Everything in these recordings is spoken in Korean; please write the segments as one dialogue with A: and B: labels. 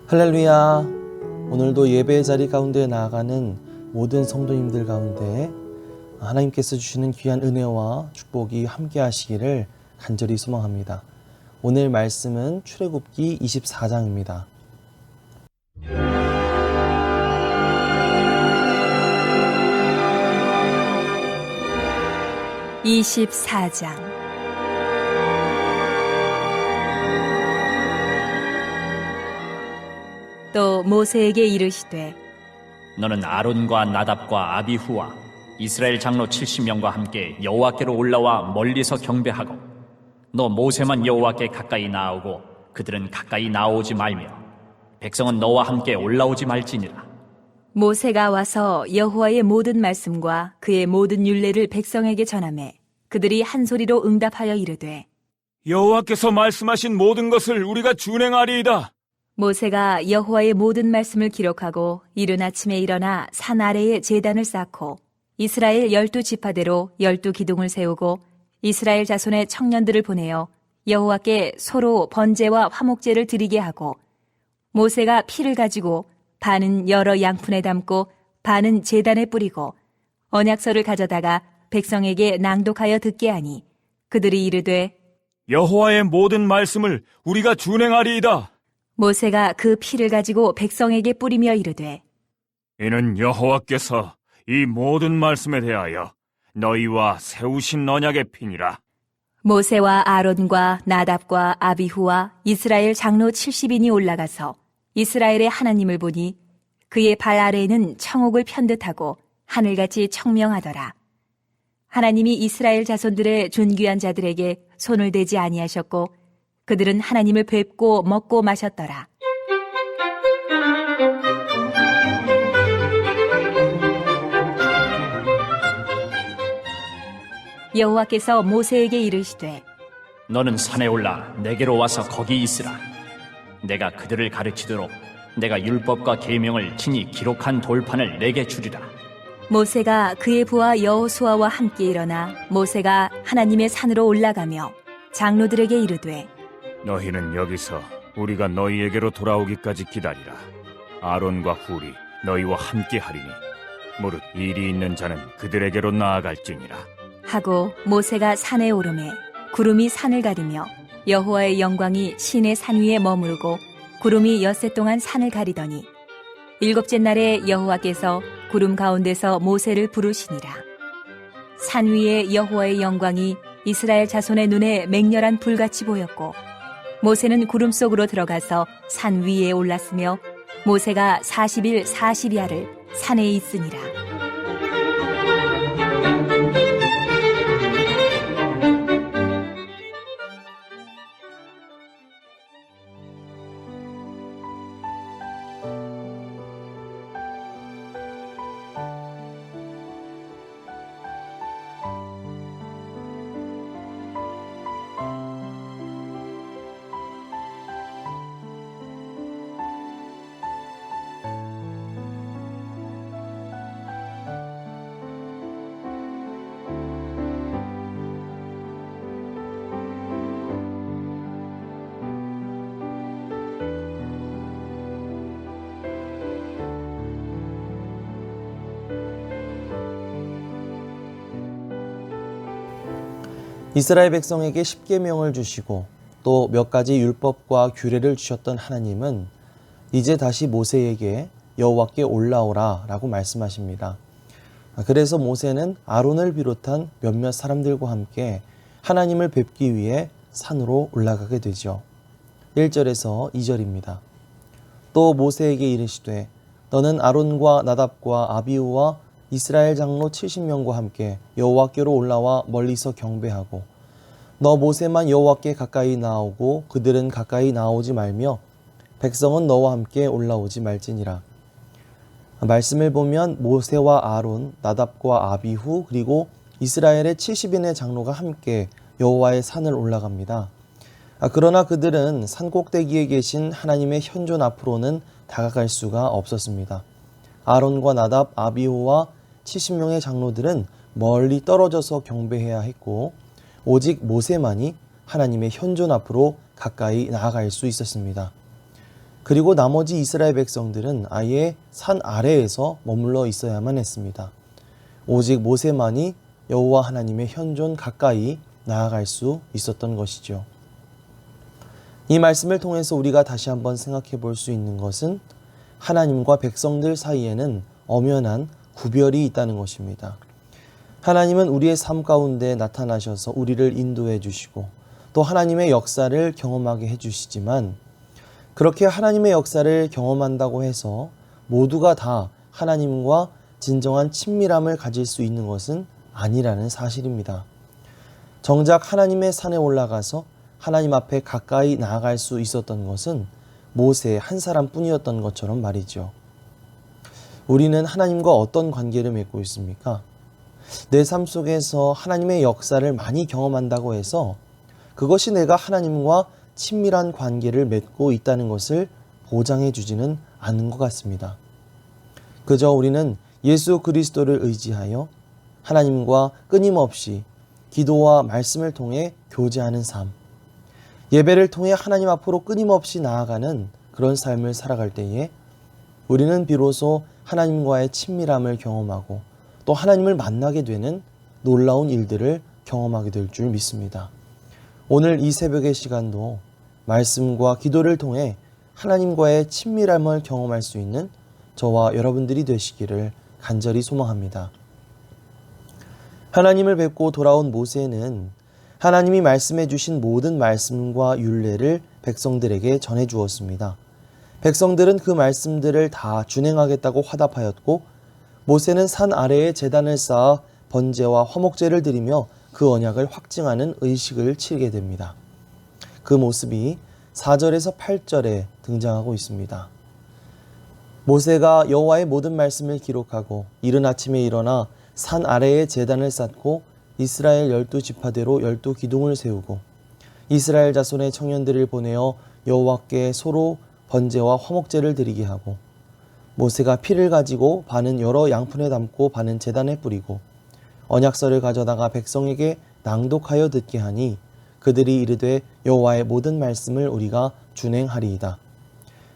A: 할렐루야. 오늘도 예배의 자리 가운데 나아가는 모든 성도님들 가운데 하나님께서 주시는 귀한 은혜와 축복이 함께 하시기를 간절히 소망합니다. 오늘 말씀은 출애굽기 24장입니다.
B: 24장 또 모세에게 이르시되
C: 너는 아론과 나답과 아비후와 이스라엘 장로 70명과 함께 여호와께로 올라와 멀리서 경배하고 너 모세만 여호와께 가까이 나아오고 그들은 가까이 나오지 말며 백성은 너와 함께 올라오지 말지니라.
B: 모세가 와서 여호와의 모든 말씀과 그의 모든 율례를 백성에게 전하매 그들이 한 소리로 응답하여 이르되
D: 여호와께서 말씀하신 모든 것을 우리가 준행하리이다.
B: 모세가 여호와의 모든 말씀을 기록하고 이른 아침에 일어나 산 아래에 제단을 쌓고 이스라엘 12지파대로 12기둥을 세우고 이스라엘 자손의 청년들을 보내어 여호와께 소로 번제와 화목제를 드리게 하고 모세가 피를 가지고 반은 여러 양푼에 담고 반은 제단에 뿌리고 언약서를 가져다가 백성에게 낭독하여 듣게 하니 그들이 이르되
D: 여호와의 모든 말씀을 우리가 준행하리이다.
B: 모세가 그 피를 가지고 백성에게 뿌리며 이르되
D: 이는 여호와께서 이 모든 말씀에 대하여 너희와 세우신 언약의 피니라.
B: 모세와 아론과 나답과 아비후와 이스라엘 장로 70인이 올라가서 이스라엘의 하나님을 보니 그의 발 아래에는 청옥을 편듯하고 하늘같이 청명하더라. 하나님이 이스라엘 자손들의 존귀한 자들에게 손을 대지 아니하셨고 그들은 하나님을 뵙고 먹고 마셨더라. 여호와께서 모세에게 이르시되
C: 너는 산에 올라 내게로 와서 거기 있으라. 내가 그들을 가르치도록 내가 율법과 계명을 친히 기록한 돌판을 내게 주리라.
B: 모세가 그의 부하 여호수아와 함께 일어나 모세가 하나님의 산으로 올라가며 장로들에게 이르되
D: 너희는 여기서 우리가 너희에게로 돌아오기까지 기다리라. 아론과 훌이 너희와 함께 하리니 무릇 일이 있는 자는 그들에게로 나아갈지니라.
B: 하고 모세가 산에 오르매 구름이 산을 가리며 여호와의 영광이 시내 산 위에 머무르고 구름이 엿새 동안 산을 가리더니 일곱째 날에 여호와께서 구름 가운데서 모세를 부르시니라. 산 위에 여호와의 영광이 이스라엘 자손의 눈에 맹렬한 불같이 보였고 모세는 구름 속으로 들어가서 산 위에 올랐으며 모세가 40일 40야를 산에 있으니라.
A: 이스라엘 백성에게 십계명을 주시고 또 몇 가지 율법과 규례를 주셨던 하나님은 이제 다시 모세에게 여호와께 올라오라 라고 말씀하십니다. 그래서 모세는 아론을 비롯한 몇몇 사람들과 함께 하나님을 뵙기 위해 산으로 올라가게 되죠. 1절에서 2절입니다. 또 모세에게 이르시되 너는 아론과 나답과 아비후와 이스라엘 장로 70명과 함께 여호와께로 올라와 멀리서 경배하고 너 모세만 여호와께 가까이 나오고 그들은 가까이 나오지 말며 백성은 너와 함께 올라오지 말지니라. 말씀을 보면 모세와 아론, 나답과 아비후 그리고 이스라엘의 70인의 장로가 함께 여호와의 산을 올라갑니다. 그러나 그들은 산 꼭대기에 계신 하나님의 현존 앞으로는 다가갈 수가 없었습니다. 아론과 나답, 아비후와 70명의 장로들은 멀리 떨어져서 경배해야 했고 오직 모세만이 하나님의 현존 앞으로 가까이 나아갈 수 있었습니다. 그리고 나머지 이스라엘 백성들은 아예 산 아래에서 머물러 있어야만 했습니다. 오직 모세만이 여호와 하나님의 현존 가까이 나아갈 수 있었던 것이죠. 이 말씀을 통해서 우리가 다시 한번 생각해 볼 수 있는 것은 하나님과 백성들 사이에는 엄연한 구별이 있다는 것입니다. 하나님은 우리의 삶 가운데 나타나셔서 우리를 인도해 주시고 또 하나님의 역사를 경험하게 해주시지만 그렇게 하나님의 역사를 경험한다고 해서 모두가 다 하나님과 진정한 친밀함을 가질 수 있는 것은 아니라는 사실입니다. 정작 하나님의 산에 올라가서 하나님 앞에 가까이 나아갈 수 있었던 것은 모세 한 사람뿐이었던 것처럼 말이죠. 우리는 하나님과 어떤 관계를 맺고 있습니까? 내 삶 속에서 하나님의 역사를 많이 경험한다고 해서 그것이 내가 하나님과 친밀한 관계를 맺고 있다는 것을 보장해 주지는 않는 것 같습니다. 그저 우리는 예수 그리스도를 의지하여 하나님과 끊임없이 기도와 말씀을 통해 교제하는 삶, 예배를 통해 하나님 앞으로 끊임없이 나아가는 그런 삶을 살아갈 때에 우리는 비로소 하나님과의 친밀함을 경험하고 또 하나님을 만나게 되는 놀라운 일들을 경험하게 될 줄 믿습니다. 오늘 이 새벽의 시간도 말씀과 기도를 통해 하나님과의 친밀함을 경험할 수 있는 저와 여러분들이 되시기를 간절히 소망합니다. 하나님을 뵙고 돌아온 모세는 하나님이 말씀해 주신 모든 말씀과 율례를 백성들에게 전해 주었습니다. 백성들은 그 말씀들을 다 준행하겠다고 화답하였고 모세는 산 아래에 제단을 쌓아 번제와 화목제를 드리며 그 언약을 확증하는 의식을 치르게 됩니다. 그 모습이 4절에서 8절에 등장하고 있습니다. 모세가 여호와의 모든 말씀을 기록하고 이른 아침에 일어나 산 아래에 제단을 쌓고 이스라엘 12지파대로 12기둥을 세우고 이스라엘 자손의 청년들을 보내어 여호와께 소로 번제와 화목제를 드리게 하고 모세가 피를 가지고 반은 여러 양푼에 담고 반은 제단에 뿌리고 언약서를 가져다가 백성에게 낭독하여 듣게 하니 그들이 이르되 여호와의 모든 말씀을 우리가 준행하리이다.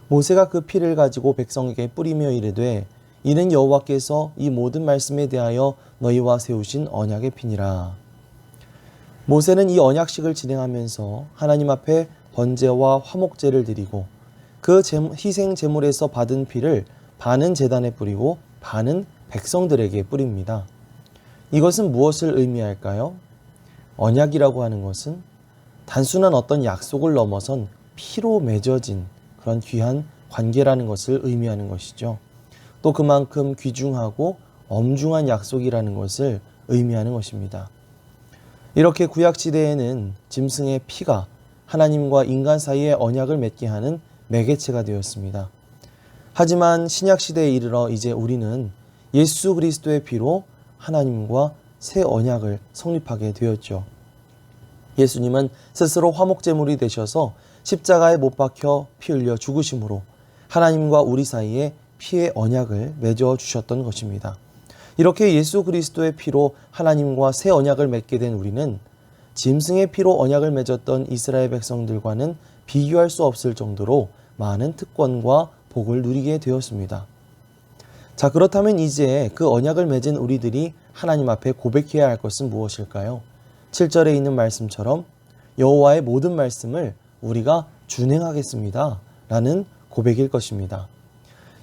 A: 모세가 그 피를 가지고 백성에게 뿌리며 이르되 이는 여호와께서 이 모든 말씀에 대하여 너희와 세우신 언약의 피니라. 모세는 이 언약식을 진행하면서 하나님 앞에 번제와 화목제를 드리고 그 희생 제물에서 받은 피를 반은 제단에 뿌리고 반은 백성들에게 뿌립니다. 이것은 무엇을 의미할까요? 언약이라고 하는 것은 단순한 어떤 약속을 넘어선 피로 맺어진 그런 귀한 관계라는 것을 의미하는 것이죠. 또 그만큼 귀중하고 엄중한 약속이라는 것을 의미하는 것입니다. 이렇게 구약시대에는 짐승의 피가 하나님과 인간 사이의 언약을 맺게 하는 매개체가 되었습니다. 하지만 신약시대에 이르러 이제 우리는 예수 그리스도의 피로 하나님과 새 언약을 성립하게 되었죠. 예수님은 스스로 화목제물이 되셔서 십자가에 못 박혀 피 흘려 죽으심으로 하나님과 우리 사이에 피의 언약을 맺어 주셨던 것입니다. 이렇게 예수 그리스도의 피로 하나님과 새 언약을 맺게 된 우리는 짐승의 피로 언약을 맺었던 이스라엘 백성들과는 비교할 수 없을 정도로 많은 특권과 복을 누리게 되었습니다. 자, 그렇다면 이제 그 언약을 맺은 우리들이 하나님 앞에 고백해야 할 것은 무엇일까요? 7절에 있는 말씀처럼 여호와의 모든 말씀을 우리가 준행하겠습니다 라는 고백일 것입니다.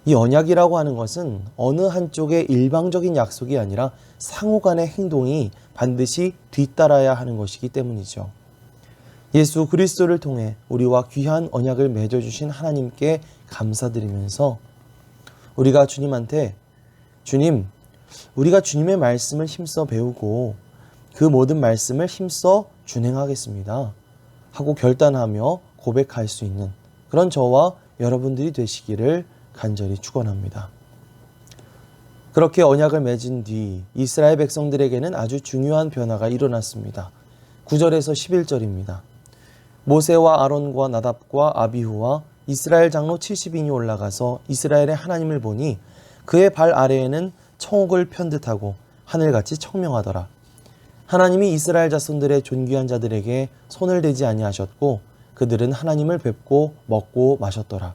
A: 이 언약이라고 하는 것은 어느 한쪽의 일방적인 약속이 아니라 상호간의 행동이 반드시 뒤따라야 하는 것이기 때문이죠. 예수 그리스도를 통해 우리와 귀한 언약을 맺어주신 하나님께 감사드리면서 우리가 주님한테 주님, 우리가 주님의 말씀을 힘써 배우고 그 모든 말씀을 힘써 준행하겠습니다 하고 결단하며 고백할 수 있는 그런 저와 여러분들이 되시기를 간절히 축원합니다. 그렇게 언약을 맺은 뒤 이스라엘 백성들에게는 아주 중요한 변화가 일어났습니다. 9절에서 11절입니다. 모세와 아론과 나답과 아비후와 이스라엘 장로 70인이 올라가서 이스라엘의 하나님을 보니 그의 발 아래에는 청옥을 편듯하고 하늘같이 청명하더라. 하나님이 이스라엘 자손들의 존귀한 자들에게 손을 대지 아니하셨고 그들은 하나님을 뵙고 먹고 마셨더라.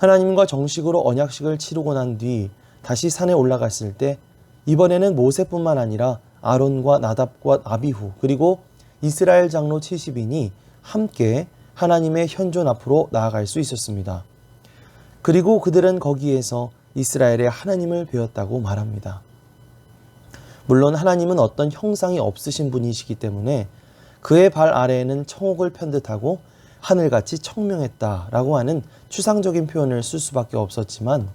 A: 하나님과 정식으로 언약식을 치르고 난 뒤 다시 산에 올라갔을 때 이번에는 모세뿐만 아니라 아론과 나답과 아비후 그리고 이스라엘 장로 70인이 함께 하나님의 현존 앞으로 나아갈 수 있었습니다. 그리고 그들은 거기에서 이스라엘의 하나님을 배웠다고 말합니다. 물론 하나님은 어떤 형상이 없으신 분이시기 때문에 그의 발 아래에는 청옥을 편듯하고 하늘같이 청명했다라고 하는 추상적인 표현을 쓸 수밖에 없었지만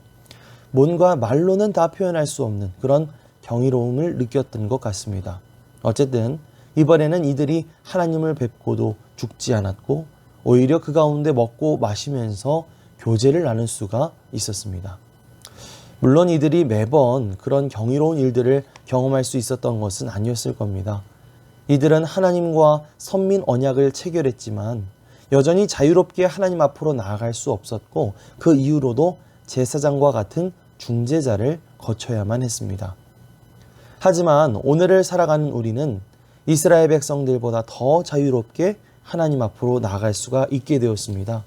A: 뭔가 말로는 다 표현할 수 없는 그런 경이로움을 느꼈던 것 같습니다. 어쨌든 이번에는 이들이 하나님을 뵙고도 죽지 않았고 오히려 그 가운데 먹고 마시면서 교제를 나눌 수가 있었습니다. 물론 이들이 매번 그런 경이로운 일들을 경험할 수 있었던 것은 아니었을 겁니다. 이들은 하나님과 선민 언약을 체결했지만 여전히 자유롭게 하나님 앞으로 나아갈 수 없었고 그 이후로도 제사장과 같은 중재자를 거쳐야만 했습니다. 하지만 오늘을 살아가는 우리는 이스라엘 백성들보다 더 자유롭게 하나님 앞으로 나아갈 수가 있게 되었습니다.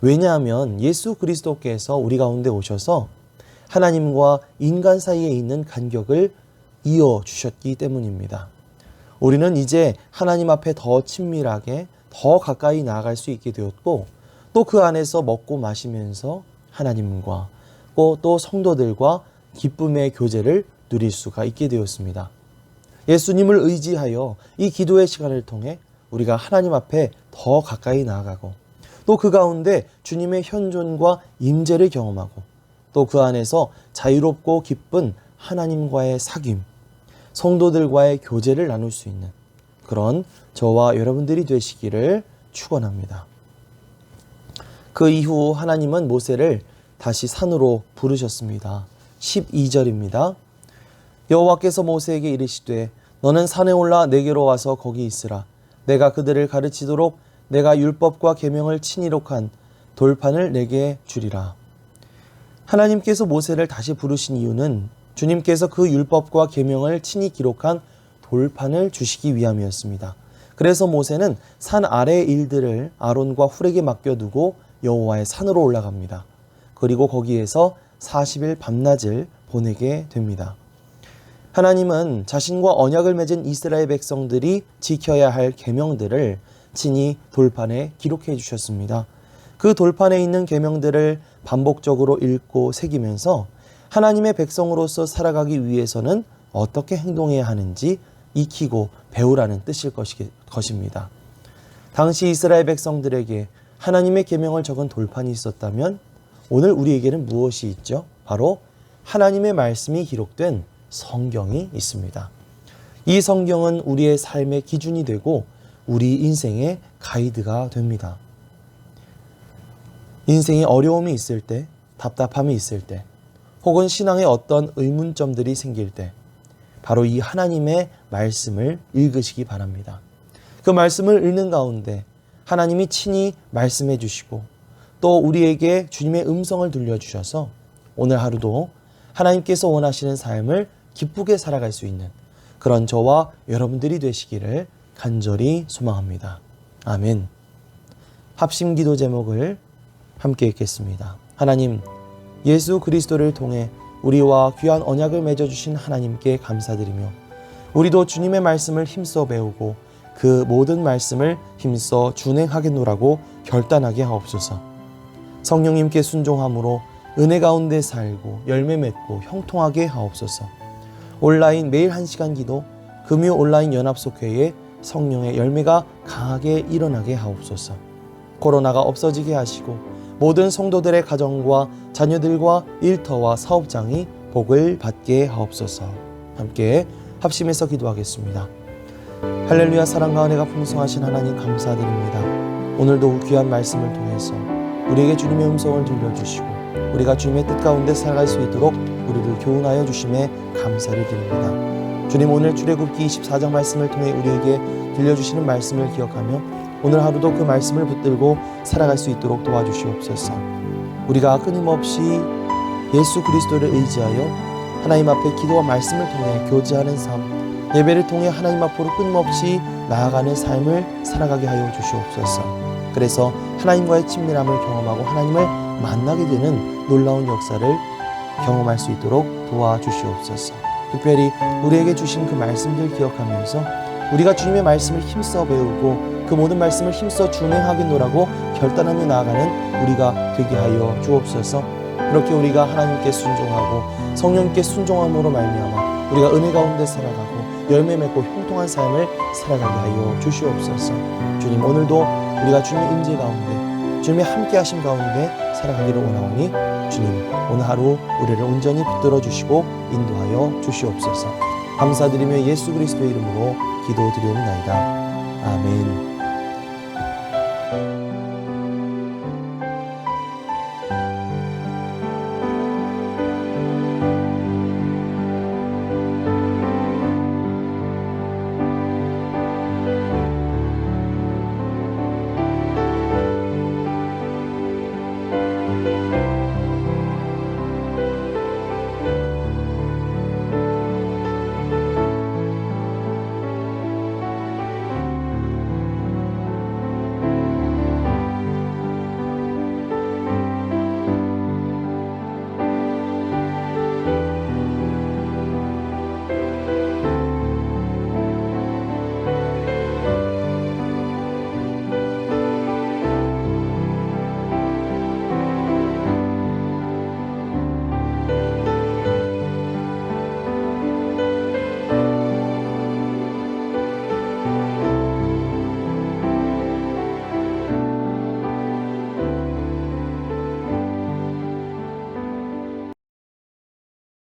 A: 왜냐하면 예수 그리스도께서 우리 가운데 오셔서 하나님과 인간 사이에 있는 간격을 이어주셨기 때문입니다. 우리는 이제 하나님 앞에 더 친밀하게 더 가까이 나아갈 수 있게 되었고 또 그 안에서 먹고 마시면서 하나님과 또 성도들과 기쁨의 교제를 누릴 수가 있게 되었습니다. 예수님을 의지하여 이 기도의 시간을 통해 우리가 하나님 앞에 더 가까이 나아가고 또 그 가운데 주님의 현존과 임재를 경험하고 또 그 안에서 자유롭고 기쁜 하나님과의 사귐, 성도들과의 교제를 나눌 수 있는 그런 저와 여러분들이 되시기를 축원합니다. 그 이후 하나님은 모세를 다시 산으로 부르셨습니다. 12절입니다. 여호와께서 모세에게 이르시되 너는 산에 올라 내게로 와서 거기 있으라. 내가 그들을 가르치도록 내가 율법과 계명을 친이록한 돌판을 내게 주리라. 하나님께서 모세를 다시 부르신 이유는 주님께서 그 율법과 계명을 친히 기록한 돌판을 주시기 위함이었습니다. 그래서 모세는 산 아래의 일들을 아론과 훌에게 맡겨두고 여호와의 산으로 올라갑니다. 그리고 거기에서 40일 밤낮을 보내게 됩니다. 하나님은 자신과 언약을 맺은 이스라엘 백성들이 지켜야 할 계명들을 친히 돌판에 기록해 주셨습니다. 그 돌판에 있는 계명들을 반복적으로 읽고 새기면서 하나님의 백성으로서 살아가기 위해서는 어떻게 행동해야 하는지 익히고 배우라는 뜻일 것입니다. 당시 이스라엘 백성들에게 하나님의 계명을 적은 돌판이 있었다면 오늘 우리에게는 무엇이 있죠? 바로 하나님의 말씀이 기록된 성경이 있습니다. 이 성경은 우리의 삶의 기준이 되고 우리 인생의 가이드가 됩니다. 인생에 어려움이 있을 때, 답답함이 있을 때, 혹은 신앙에 어떤 의문점들이 생길 때 바로 이 하나님의 말씀을 읽으시기 바랍니다. 그 말씀을 읽는 가운데 하나님이 친히 말씀해 주시고 또 우리에게 주님의 음성을 들려주셔서 오늘 하루도 하나님께서 원하시는 삶을 기쁘게 살아갈 수 있는 그런 저와 여러분들이 되시기를 간절히 소망합니다. 아멘. 합심 기도 제목을 함께 읽겠습니다. 하나님, 예수 그리스도를 통해 우리와 귀한 언약을 맺어주신 하나님께 감사드리며 우리도 주님의 말씀을 힘써 배우고 그 모든 말씀을 힘써 준행하겠노라고 결단하게 하옵소서. 성령님께 순종함으로 은혜 가운데 살고 열매 맺고 형통하게 하옵소서. 온라인 매일 1시간 기도, 금요 온라인 연합속회에 성령의 열매가 강하게 일어나게 하옵소서. 코로나가 없어지게 하시고 모든 성도들의 가정과 자녀들과 일터와 사업장이 복을 받게 하옵소서. 함께 합심해서 기도하겠습니다. 할렐루야. 사랑과 은혜가 풍성하신 하나님 감사드립니다. 오늘도 귀한 말씀을 통해서 우리에게 주님의 음성을 들려주시고 우리가 주님의 뜻 가운데 살아갈 수 있도록 우리를 교훈하여 주심에 감사를 드립니다. 주님, 오늘 출애굽기 24장 말씀을 통해 우리에게 들려주시는 말씀을 기억하며 오늘 하루도 그 말씀을 붙들고 살아갈 수 있도록 도와주시옵소서. 우리가 끊임없이 예수 그리스도를 의지하여 하나님 앞에 기도와 말씀을 통해 교제하는 삶, 예배를 통해 하나님 앞으로 끊임없이 나아가는 삶을 살아가게 하여 주시옵소서. 그래서 하나님과의 친밀함을 경험하고 하나님을 만나게 되는 놀라운 역사를 경험할 수 있도록 도와주시옵소서. 특별히 우리에게 주신 그 말씀들 기억하면서 우리가 주님의 말씀을 힘써 배우고 그 모든 말씀을 힘써 준행하겠노라고 결단하며 나아가는 우리가 되게 하여 주옵소서. 그렇게 우리가 하나님께 순종하고 성령께 순종함으로 말미암아 우리가 은혜 가운데 살아가고 열매 맺고 형통한 삶을 살아가게 하여 주시옵소서. 주님, 오늘도 우리가 주님의 임재 가운데 주님의 함께 하심 가운데 살아가기를 원하오니 주님, 오늘 하루 우리를 온전히 붙들어 주시고 인도하여 주시옵소서. 감사드리며 예수 그리스도의 이름으로 기도드리옵나이다. 아멘.